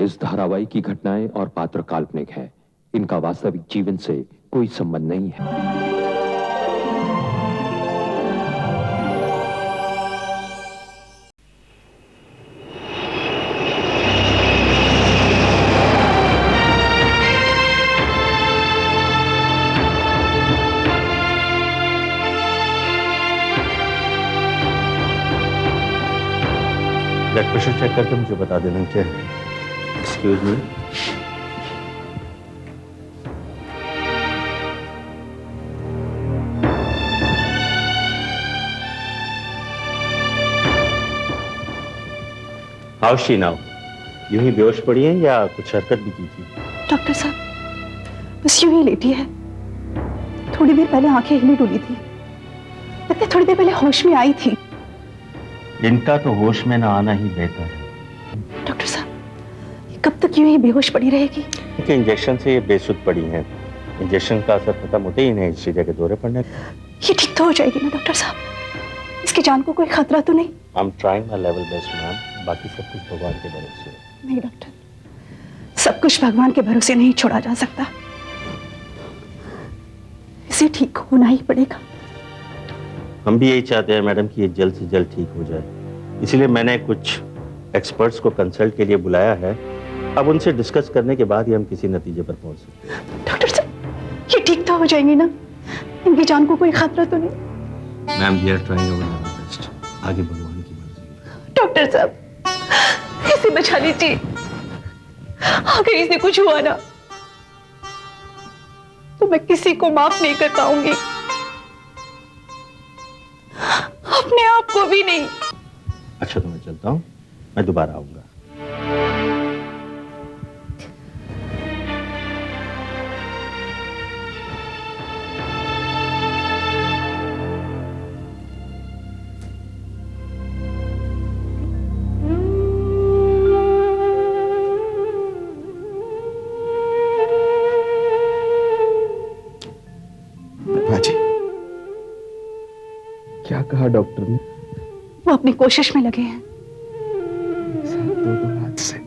इस धारावाहिक की घटनाएं और पात्र काल्पनिक है। इनका वास्तविक जीवन से कोई संबंध नहीं है। ब्लड प्रेशर चेक करके मुझे बता देना क्या है। Excuse me. How she now? यूं ही बेहोश पड़ी है या कुछ हरकत भी की थी? डॉक्टर साहब बस यूं ही लेटी है। थोड़ी देर पहले आंखें हिली डुली थी, लगता है थोड़ी देर पहले होश में आई थी। इनका तो होश में ना आना ही बेहतर है। डॉक्टर साहब ये कब तक यूं ही बेहोश पड़ी रहेगी? क्योंकि इंजेक्शन से ये बेसुध पड़ी हैं। इंजेक्शन का असर खत्म होते ही इन्हें हिस्ट्रीया के दौरे पड़ने। ये ठीक तो हो जाएगी ना डॉक्टर साहब? इसकी जान को कोई खतरा तो नहीं? I am trying my level best ma'am, बाकी सब कुछ भगवान के भरोसे। नहीं डॉक्टर, सब कुछ भगवान के भरोसे नहीं छोड़ा जा सकता। इसे ठीक होना ही पड़ेगा। हम भी यही चाहते हैं मैडम कि ये जल्द से जल्द ठीक हो जाए, इसीलिए मैंने कुछ एक्सपर्ट्स को कंसल्ट के लिए बुलाया है। अब उनसे डिस्कस करने के बाद ही हम किसी नतीजे पर पहुंच सकते हैं। डॉक्टर साहब ये ठीक तो हो जाएंगी ना? इनकी जान को कोई खतरा तो नहीं? Ma'am we are trying our level best, आगे भगवान की मर्जी। डॉक्टर साहब इसे बचा लीजिए, अगर इसे कुछ हुआ ना तो मैं किसी को माफ नहीं कर पाऊंगी, अपने आप को भी नहीं। अच्छा तो मैं चलता हूँ, मैं दोबारा आऊंगा। जी क्या कहा डॉक्टर ने? वो अपनी कोशिश में लगे हैं। दो हाथ से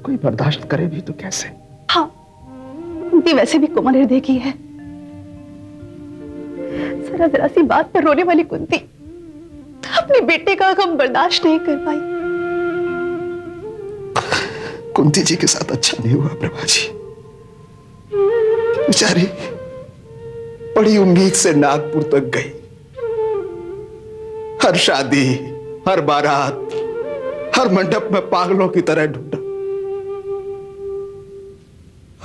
कोई बर्दाश्त करे भी तो कैसे? हाँ उनकी वैसे भी कोमल हृदय की है। जरा सी बात पर रोने वाली कुंती अपने बेटे का गम बर्दाश्त नहीं कर पाई। कुंती जी के साथ अच्छा नहीं हुआ प्रभा जी। बेचारी बड़ी उम्मीद से नागपुर तक गई, हर शादी, हर बारात, हर मंडप में पागलों की तरह ढूंढा।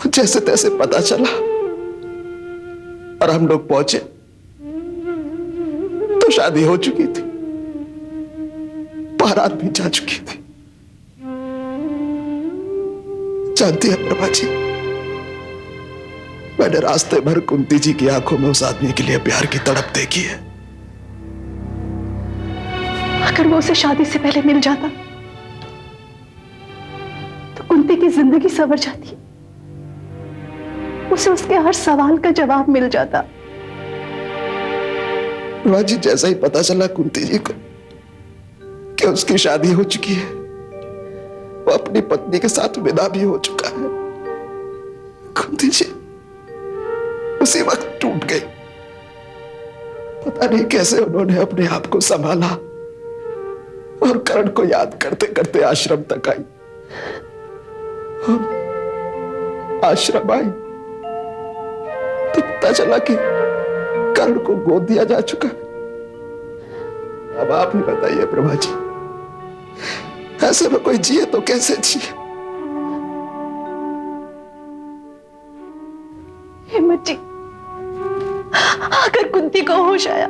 जैसे तैसे पता चला और हम लोग पहुंचे तो शादी हो चुकी थी, बारात भी जा चुकी थी। जानती है प्रभा जी, मैंने रास्ते भर कुंती जी की आंखों में उस आदमी के लिए प्यार की तड़प देखी है। अगर वो उसे शादी से पहले मिल जाता तो कुंती की जिंदगी संवर जाती, उसे उसके हर सवाल का जवाब मिल जाता। प्रभा जी जैसा ही पता चला कुंती जी को कि उसकी शादी हो चुकी है, वो अपनी पत्नी के साथ विदा भी हो चुका है, कुंती जी उसी वक्त टूट गई। पता नहीं कैसे उन्होंने अपने आप को संभाला और करण को याद करते करते आश्रम तक आई। आश्रम आई तो पता चला कि करण को गोद दिया जा चुका है। अब आप ही बताइए प्रभा जी, ऐसे में कोई जिए तो कैसे जिए? हिम्मत जी, अगर कुंती को होश आया,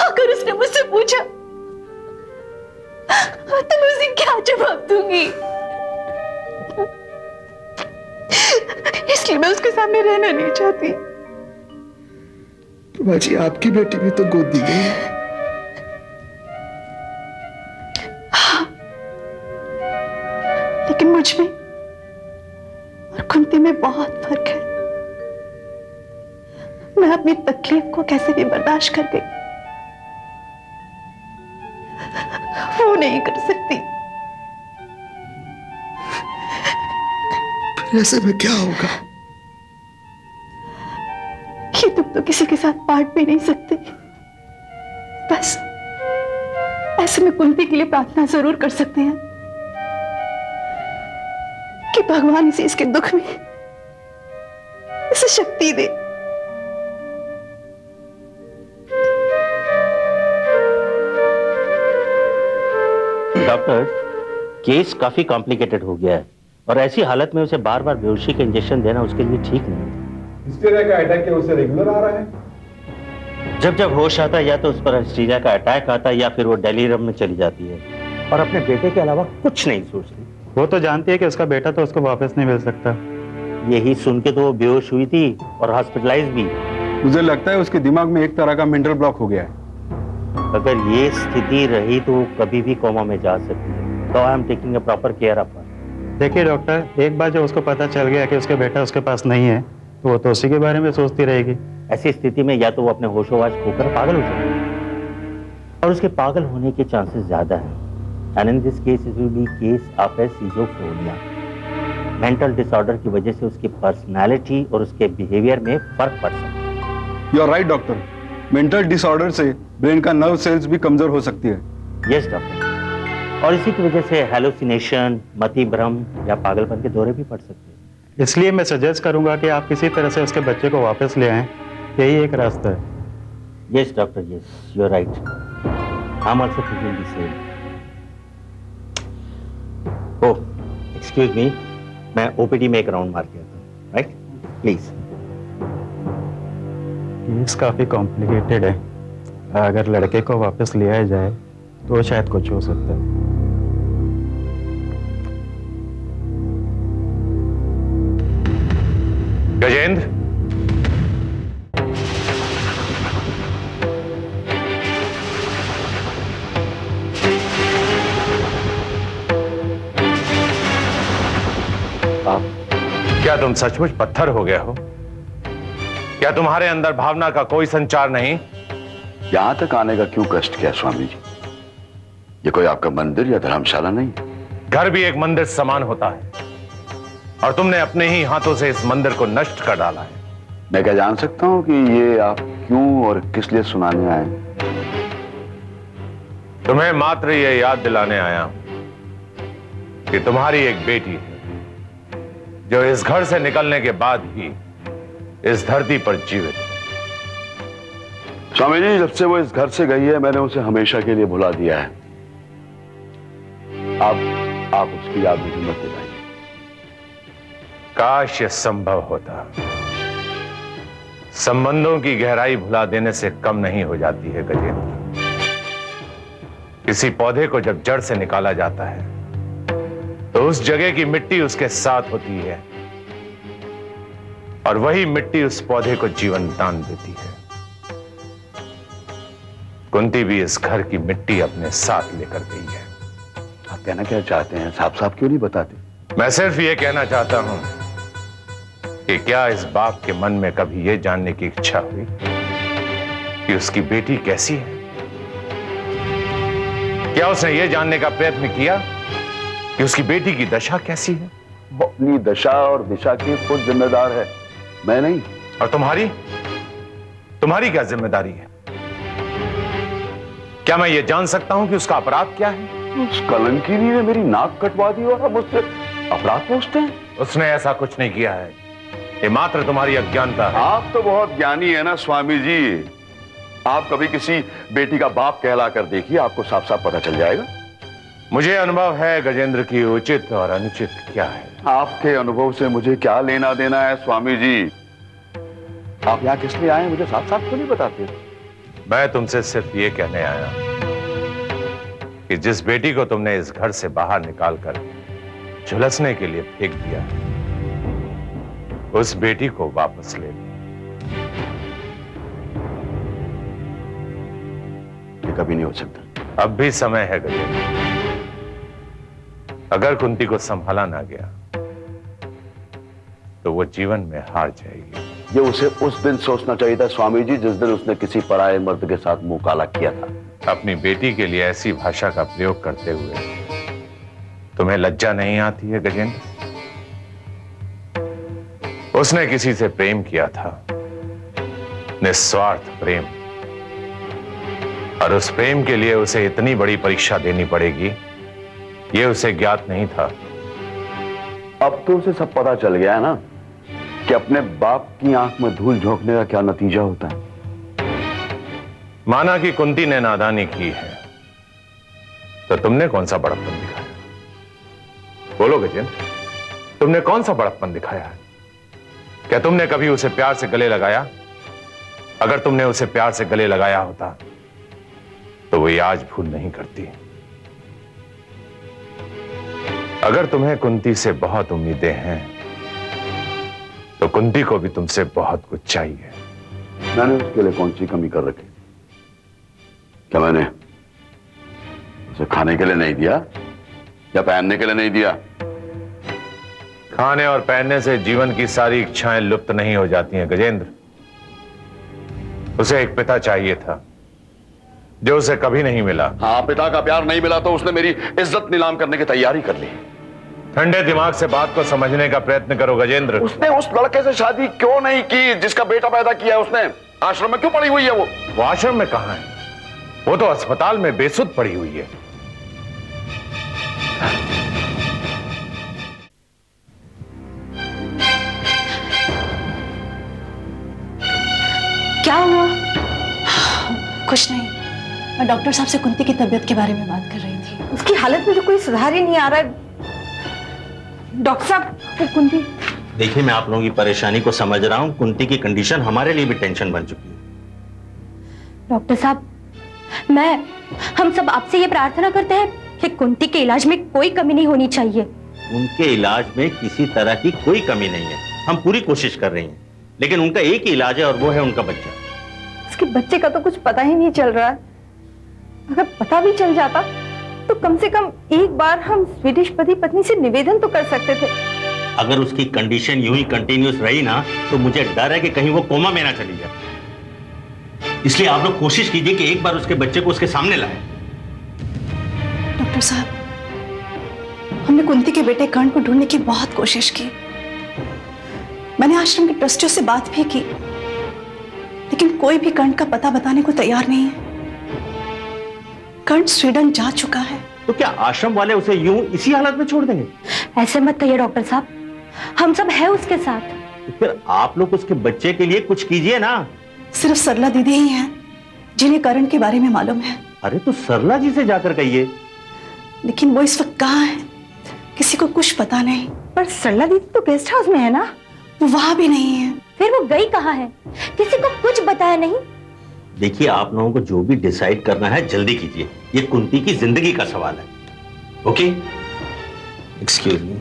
अगर उसने मुझसे पूछा तो मैं उसे क्या जवाब दूंगी? इसलिए मैं उसके सामने रहना नहीं चाहती। प्रभा जी आपकी बेटी भी तो गोद दी गई है। हाँ, लेकिन मुझ में और कुंती में बहुत फर्क है। मैं अपनी तकलीफ को कैसे भी बर्दाश्त कर गई, वो नहीं कर सकती। ऐसे में क्या होगा? ये तुम तो किसी के साथ बांट भी नहीं सकते। बस ऐसे में कुंती के लिए प्रार्थना जरूर कर सकते हैं कि भगवान इसे इसके दुख में इसे शक्ति दे। डॉक्टर, केस काफी कॉम्प्लिकेटेड हो गया है और ऐसी हालत में उसे बार बार बेहोशी का इंजेक्शन देना उसके लिए ठीक नहीं है। हिस्टीरिया का अटैक क्या उससे रेगुलर आ रहा है? जब जब होश आता है या तो उस पर हिस्टीरिया का अटैक आता है या फिर वो डेलीरियम में चली जाती है और अपने बेटे के अलावा कुछ नहीं सोचती। वो तो जानती है कि उसका बेटा तो उसको वापस नहीं मिल सकता। यही सुन के तो वो बेहोश हुई थी और हॉस्पिटलाइज भी। मुझे लगता है उसके दिमाग में एक तरह का मेंटल ब्लॉक हो गया है। अगर ये स्थिति रही तो वो कभी भी कोमा में जा सकती है। तो I am taking a proper care of her. देखिए डॉक्टर, एक बार जब उसको पता चल गया कि उसका बेटा उसके पास नहीं है तो वो तो उसी के बारे में सोचती रहेगी। ऐसी स्थिति में या तो वो अपने होशोवास खोकर पागल हो सकती है और उसके पागल होने के चांसेस ज्यादा हैं। And in this case it will be case of A schizophrenia. Mental disorder की वजह से उसकी पर्सनालिटी और उसके बिहेवियर में फर्क पड़ सकता है। You are right doctor, mental disorder से ब्रेन का नर्व सेल्स भी कमजोर हो सकती है। यस डॉक्टर, और इसी की वजह से हेलुसिनेशन, मति भ्रम या पागलपन के दौरे भी पड़ सकते हैं। इसलिए मैं सजेस्ट करूंगा कि आप किसी तरह से उसके बच्चे को वापस ले आएं। यही एक रास्ता है। Yes doctor, yes, you are right. I am also thinking the same. Oh, excuse me, मैं ओपीडी में एक राउंड मार के आता हूं, राइट? प्लीज। केस काफी कॉम्प्लिकेटेड है। अगर लड़के को वापस ले आया जाए तो शायद कुछ हो सकता है। गजेंद्र, आप क्या तुम सचमुच पत्थर हो गए हो? क्या तुम्हारे अंदर भावना का कोई संचार नहीं? यहां तक आने का क्यों कष्ट किया स्वामी जी? ये कोई आपका मंदिर या धर्मशाला नहीं। घर भी एक मंदिर समान होता है और तुमने अपने ही हाथों से इस मंदिर को नष्ट कर डाला है। मैं क्या जान सकता हूं कि ये आप क्यों और किस लिए सुनाने आए? तुम्हें मात्र ये याद दिलाने आया हूं कि तुम्हारी एक बेटी है जो इस घर से निकलने के बाद भी इस धरती पर जीवित है। स्वामी जी, जब से वो इस घर से गई है मैंने उसे हमेशा के लिए भुला दिया है। आप उसकी याद मुझे मत दिलाइए। काश ये संभव होता। संबंधों की गहराई भुला देने से कम नहीं हो जाती है गजेंद्र। किसी पौधे को जब जड़ से निकाला जाता है तो उस जगह की मिट्टी उसके साथ होती है और वही मिट्टी उस पौधे को जीवन दान देती है। कुंती भी इस घर की मिट्टी अपने साथ लेकर गई है। आप कहना क्या चाहते हैं? साफ साफ क्यों नहीं बताते? मैं सिर्फ ये कहना चाहता हूं कि क्या इस बाप के मन में कभी यह जानने की इच्छा हुई कि उसकी बेटी कैसी है? क्या उसने यह जानने का प्रयत्न किया कि उसकी बेटी की दशा कैसी है? वो अपनी दशा और दिशा की खुद जिम्मेदार है, मैं नहीं। और तुम्हारी क्या जिम्मेदारी है? क्या मैं ये जान सकता हूं कि उसका अपराध क्या है? उस कलंकिनी ने मेरी नाक कटवा दी और हम उससे अपराध पूछते हैं? उसने ऐसा कुछ नहीं किया है। ये मात्र तुम्हारी अज्ञानता है। आप तो बहुत ज्ञानी है ना स्वामी जी। आप कभी किसी बेटी का बाप कहला कर देखिए, आपको साफ साफ पता चल जाएगा। मुझे अनुभव है गजेंद्र की उचित और अनुचित क्या है। आपके अनुभव से मुझे क्या लेना देना है स्वामी जी? आप यहाँ किस लिए आए मुझे साफ साफ क्यों नहीं बताते? मैं तुमसे सिर्फ ये कहने आया कि जिस बेटी को तुमने इस घर से बाहर निकालकर झुलसने के लिए फेंक दिया, उस बेटी को वापस ले लो। ये कभी नहीं हो सकता। अब भी समय है गजेंद्र। अगर कुंती को संभाला ना गया तो वो जीवन में हार जाएगी। ये उसे उस दिन सोचना चाहिए था स्वामी जी, जिस दिन उसने किसी पराये मर्द के साथ मुंह काला किया था। अपनी बेटी के लिए ऐसी भाषा का प्रयोग करते हुए तुम्हें लज्जा नहीं आती है गजेंद्र? उसने किसी से प्रेम किया था, निस्वार्थ प्रेम, और उस प्रेम के लिए उसे इतनी बड़ी परीक्षा देनी पड़ेगी, यह उसे ज्ञात नहीं था। अब तो उसे सब पता चल गया है ना कि अपने बाप की आंख में धूल झोंकने का क्या नतीजा होता है। माना कि कुंती ने नादानी की है, तो तुमने कौन सा बड़प्पन दिखाया? बोलो गजेंद्र, तुमने कौन सा बड़प्पन दिखाया है? क्या तुमने कभी उसे प्यार से गले लगाया? अगर तुमने उसे प्यार से गले लगाया होता तो वो आज भूल नहीं करती। अगर तुम्हें कुंती से बहुत उम्मीदें हैं तो कुंती को भी तुमसे बहुत कुछ चाहिए। मैंने उसके लिए कौन सी कमी कर रखी? क्या मैंने उसे खाने के लिए नहीं दिया या पहनने के लिए नहीं दिया? खाने और पहनने से जीवन की सारी इच्छाएं लुप्त नहीं हो जाती हैं गजेंद्र। उसे एक पिता चाहिए था जो उसे कभी नहीं मिला। हाँ, पिता का प्यार नहीं मिला तो उसने मेरी इज्जत नीलाम करने की तैयारी कर ली। ठंडे दिमाग से बात को समझने का प्रयत्न करो गजेंद्र। उसने उस लड़के से शादी क्यों नहीं की जिसका बेटा पैदा किया है उसने? आश्रम में क्यों पड़ी हुई है वो आश्रम में कहां है? वो तो अस्पताल में बेसुध पड़ी हुई है। क्या हुआ? कुछ नहीं, मैं डॉक्टर साहब से कुंती की तबीयत के बारे में बात कर रही थी। उसकी हालत में तो कोई सुधार ही नहीं आ रहा। डॉक्टर साहब, वो कुंती। देखिए, मैं आप लोगों की परेशानी को समझ रहा हूं। कुंती की कंडीशन हमारे लिए भी टेंशन बन चुकी है। डॉक्टर साहब, हम सब आपसे ये प्रार्थना करते हैं कि कुंती के इलाज में कोई कमी नहीं होनी चाहिए। उनके इलाज में किसी तरह की कोई कमी नहीं है। हम पूरी कोशिश कर रहे हैं, लेकिन उनका एक ही इलाज है और वो है उनका बच्चा। उसके बच्चे का तो कुछ पता ही नहीं चल रहा है। अगर पता भी चल जाता तो कम से कम एक बार हम स्वीडिश पति पत्नी से निवेदन तो कर सकते थे। अगर उसकी कंडीशन यूं ही कंटिन्यूअस रही ना तो मुझे डर है कि कहीं वो कोमा में ना चली जाए। इसलिए आप लोग कोशिश कीजिए कि एक बार उसके बच्चे को उसके सामने लाएं। डॉक्टर साहब, हमने कुंती के बेटे कर्ण को ढूंढने की बहुत कोशिश की। मैंने आश्रम के ट्रस्टियों से बात भी की, लेकिन कोई भी कर्ण का पता बताने को तैयार नहीं है। कर्ण स्वीडन जा चुका है। तो क्या आश्रम वाले उसे यूं इसी हालत में छोड़ देंगे? ऐसे मत कहिए डॉक्टर साहब, हम सब हैं उसके साथ। तो फिर आप लोग उसके बच्चे के लिए कुछ कीजिए ना। सिर्फ सरला दीदी ही हैं जिन्हें कर्ण के बारे में मालूम है। अरे तो सरला जी से जाकर कहिए। लेकिन वो इस वक्त कहाँ है, किसी को कुछ पता नहीं। पर सरला दीदी तो गेस्ट हाउस में है ना? वो वहां भी नहीं है। फिर वो गई कहाँ है? किसी को कुछ बताया नहीं। देखिए, आप लोगों को जो भी डिसाइड करना है जल्दी कीजिए। ये कुंती की जिंदगी का सवाल है। Okay, excuse me.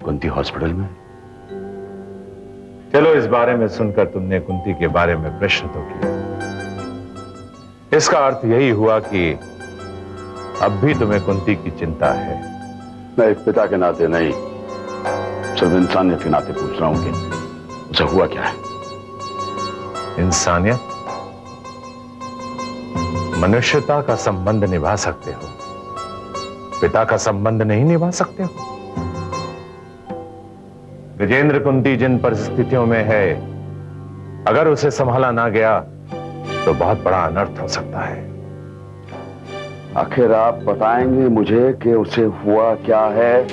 Kunti hospital में? चलो, इस बारे में सुनकर तुमने कुंती के बारे में प्रश्न तो किया। इसका अर्थ यही हुआ कि अब भी तुम्हें कुंती की चिंता है। मैं एक पिता के नाते नहीं, सिर्फ इंसानियत के नाते पूछ रहा हूं कि उसे हुआ क्या है। इंसानियत? मनुष्यता का संबंध निभा सकते हो, पिता का संबंध नहीं निभा सकते हो। गजेंद्र, कुंती जिन परिस्थितियों में है, अगर उसे संभाला ना गया तो बहुत बड़ा अनर्थ हो सकता है। आखिर आप बताएंगे मुझे कि उसे हुआ क्या है?